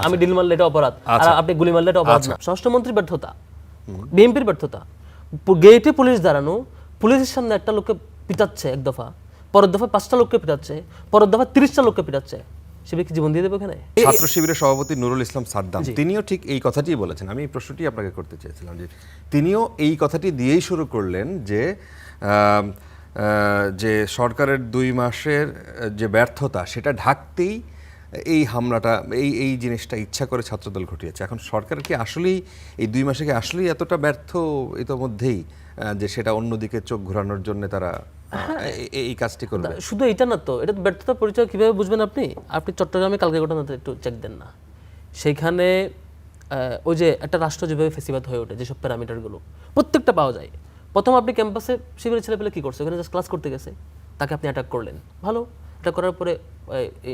আমি ডিল মারলে এটা অপরাধ, আর আপনি গুলি মারলে এটা অপরাধ না। স্বরাষ্ট্রমন্ত্রীর ব্যর্থতা, বিএনপির ব্যর্থতা, গেটে পুলিশ দাঁড়ানো, পুলিশের সামনে একটা লোককে পিটাচ্ছে এক দফা, পরের দফা 5টা লোককে পিটাচ্ছে, পরের দফা 30টা লোককে পিটাচ্ছে, সে কি জীবন দিয়ে দেবে ওখানে? ছাত্র শিবিরের সভাপতি নুরুল ইসলাম সাদ্দাম তিনিও ঠিক এই কথাটিই বলেছেন। আমি এই প্রশ্নটি আপনাকে করতে চেয়েছিলাম যে তিনিও এই কথাটি দিয়েই শুরু করলেন যে যে সরকারের 2 মাসের যে ব্যর্থতা সেটা ঢাকতেই এই হামলাটা, এই জিনিসটা ইচ্ছা করে ছাত্রদল ঘটিয়েছে। এখন সরকার কি আসলেই এই 2 মাসে কি আসলেই এতটা ব্যর্থ ইতোমধ্যেই যে সেটা অন্যদিকে চোখ ঘোরানোর জন্য তারা এই কাজটি করবে? শুধু এটা না তো, এটা ব্যর্থতার পরিচয় কিভাবে বুঝবেন আপনি? আপনি চট্টগ্রামে কালকে ঘটনাতে একটু চেক দেন না, সেইখানে ওই যে একটা রাষ্ট্র যেভাবে ফেসিবাদ হয়ে ওঠে, যেসব প্যারামিটারগুলো প্রত্যেকটা পাওয়া যায়। প্রথম আপনি ক্যাম্পাসে শিবিরের ছেলেপেলে কি করছে, ওখানে জাস্ট ক্লাস করতে গেছে, তাকে আপনি অ্যাটাক করলেন, ভালো, এটা করার পরে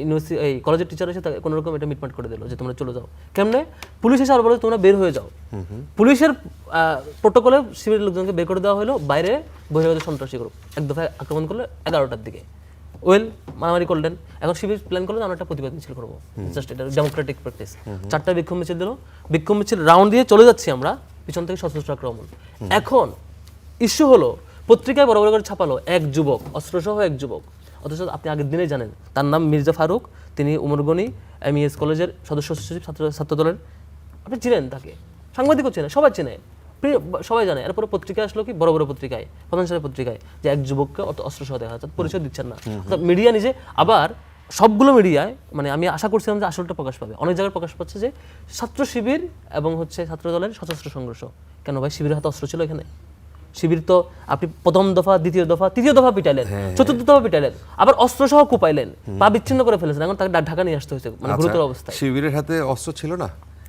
ইউনিভার্সিটি এই কলেজের টিচার এসে তাকে কোনো রকম এটা মিটমাট করে দিল যে তোমরা চলে যাও। কেমনে? পুলিশ এসে আর বলে তোমরা বের হয়ে যাও। পুলিশের প্রোটোকলে শিবিরের লোকজনকে বের করে দেওয়া হলো, বাইরে বহিরাগত সন্ত্রাসী গ্রুপ এক দফায় আক্রমণ করলে 11টার দিকে, ওয়েল মারামারি করলেন। এখন শিবির প্ল্যান করলেন আমরা একটা প্রতিবাদ মিছিল করবো, জাস্ট এটা ডেমোক্রেটিক প্র্যাকটিস। 4টা বিক্ষোভ মিছিল দিল, বিক্ষোভ মিছিল রাউন্ড দিয়ে চলে যাচ্ছি আমরা, পিছন থেকে সশস্ত্র আক্রমণ। এখন ইস্যু হলো, পত্রিকায় বড় বড় করে ছাপালো এক যুবক, অস্ত্রসহ এক যুবক, অথচ আপনি আগের দিনেই জানেন তার নাম মির্জা ফারুক, তিনি উমরগনি MES কলেজের সদস্য সচিব, ছাত্রদলের। আপনি চিনেন তাকে, সাংবাদিকও চেনে, সবাই চেনে, সবাই জানে। এরপরে পত্রিকায় আসলো কি, বড় বড় পত্রিকায়, প্রধান সাহেবের পত্রিকায়, যে এক যুবককে অস্ত্রসহ দেখা যাচ্ছে, পরিচয় দিচ্ছেন না। মিডিয়া নিজে আবার সবগুলো মিডিয়ায়, মানে আমি আশা করছিলাম যে আসলটা প্রকাশ পাবে, অনেক জায়গায় প্রকাশ পাচ্ছে যে ছাত্র শিবির এবং ছাত্রদলের সশস্ত্র সংঘর্ষ। কেন ভাই, শিবিরের হাতে অস্ত্র ছিল এখানে? শিবির তো আপনি প্রথম দফা, দ্বিতীয় দফা, তৃতীয় দফা পিটাইলেন, চতুর্থ দফা পিটাইলেন, আবার অস্ত্র সহ কুপাইলেন, পা বিচ্ছিন্ন করে ফেলেছেন, এখন তাকে ঢাকা নিয়ে আসতে হয়েছে, মানে গুরুতর অবস্থায়। শিবিরের হাতে অস্ত্র ছিল না?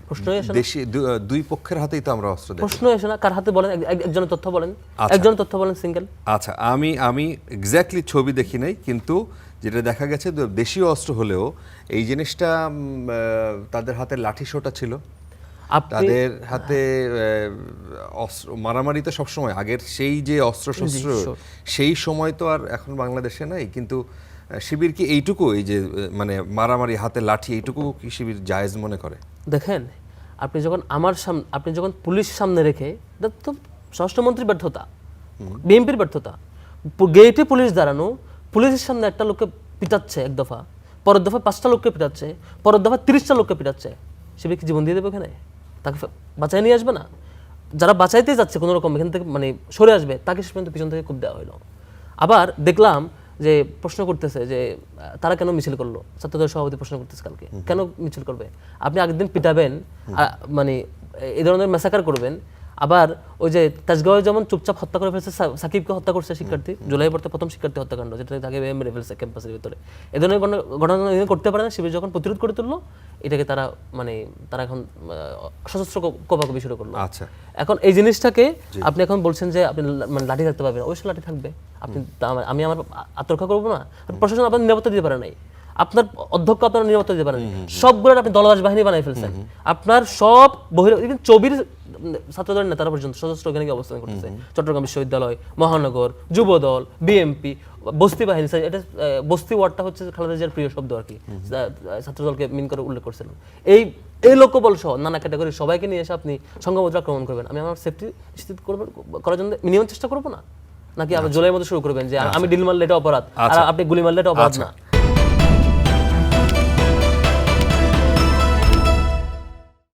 প্রশ্নই আসে না। দেশি 2 পক্ষের হাতেই তো আমরা অস্ত্র দেখি। প্রশ্নই আসে না, কার হাতে বলেন, একজনের তথ্য বলেন, একজনের তথ্য বলেন সিঙ্গেল। আচ্ছা, আমি এক্স্যাক্টলি ছবি দেখি নাই, কিন্তু যেটা দেখা গেছে দেশীয় অস্ত্র হলেও এই জিনিসটা তাদের হাতে লাঠি সোটা ছিল, তাদের হাতে অস্ত্র, মারামারি তো সবসময় আগের সেই যে অস্ত্র শস্ত্র সেই সময় তো আর এখন বাংলাদেশে নাই। কিন্তু শিবির কি এইটুকু, এই যে মানে মারামারি হাতে লাঠি, এইটুকু কি শিবির জায়েজ মনে করে? দেখেন, আপনি যখন আপনি যখন পুলিশ সামনে রেখে, এটা তো স্বরাষ্ট্রমন্ত্রীর ব্যর্থতা, বিএনপির ব্যর্থতা, গেটে পুলিশ দাঁড়ানো, পুলিশের সামনে একটা লোককে পিটাচ্ছে এক দফা, পরের দফা 5টা লোককে পিটাচ্ছে, পরের দফা 30টা লোককে পিটাচ্ছে, শিবির কি জীবন দিয়ে দেবে ওখানে? তাকে বাঁচাই নিয়ে আসবে না? যারা বাঁচাইতে যাচ্ছে কোনো রকম এখান থেকে, মানে সরে আসবে, তাকে শেষ পর্যন্ত পিছন থেকে খুব দেওয়া হলো। আবার দেখলাম যে প্রশ্ন করতেছে যে তারা কেন মিছিল করলো, ছাত্রদল সভাপতি প্রশ্ন করতেছে কালকে, কেন মিছিল করবে? আপনি আগের দিন পিটাবেন, মানে এই ধরনের ম্যাসাকার করবেন, আবার ওই যে তাজগাঁওয়ে যেমন চুপচাপ হত্যা করে ফেলছে, সাকিবকে হত্যা করছে শিক্ষার্থী, জুলাই পড়তে প্রথম শিক্ষার্থী হত্যাকাণ্ড, যেটা তাকে মেরে ফেলছে ক্যাম্পাসের ভিতরে, এ ধরনের ঘটনা করতে পারে না। শিবির যখন প্রতিরোধ করে তুললো, এটাকে তারা তারা এখন সশস্ত্র কোপাকুপি শুরু করলো। আচ্ছা, এখন এই জিনিসটাকে আপনি এখন বলছেন যে আপনি মানে লাঠি থাকতে পারবেন, অবশ্যই লাঠি থাকবে। আপনি আমি আমার আত্মরক্ষা করবো না? প্রশাসন আপনার নিরাপত্তা দিতে পারে নাই, আপনার অধ্যক্ষ আপনার নিরাপত্তা দিতে পারেন, সবগুলো আপনি দলদাস বাহিনী বানাই ফেলছেন, আপনার সব চবির ছাত্রদলের নেতারা পর্যন্ত সশস্ত্র ওখানে অবস্থান করতেছে, চট্টগ্রাম বিশ্ববিদ্যালয়, মহানগর, যুবদল, বিএমপি, বস্তি বাহিনী। এটা বস্তি ওয়ার্ডটা হচ্ছে খালেদা জিয়ার প্রিয় শব্দ আর কি, ছাত্রদলকে মিন করে উল্লেখ করছিলেন। এই লোকবল সহ নানা ক্যাটাগরি সবাইকে নিয়ে এসে আপনি সংঘবদ্ধ আক্রমণ করবেন। আমি আমার সেফটি নিশ্চিত করার জন্য মিনিমাম চেষ্টা করবো না? নাকি আবার জুলাইয়ের মধ্যে শুরু করবেন যে আমি ডিল মারলে এটা অপরাধ, আর আপনি গুলি মারলে এটা অপরাধ না?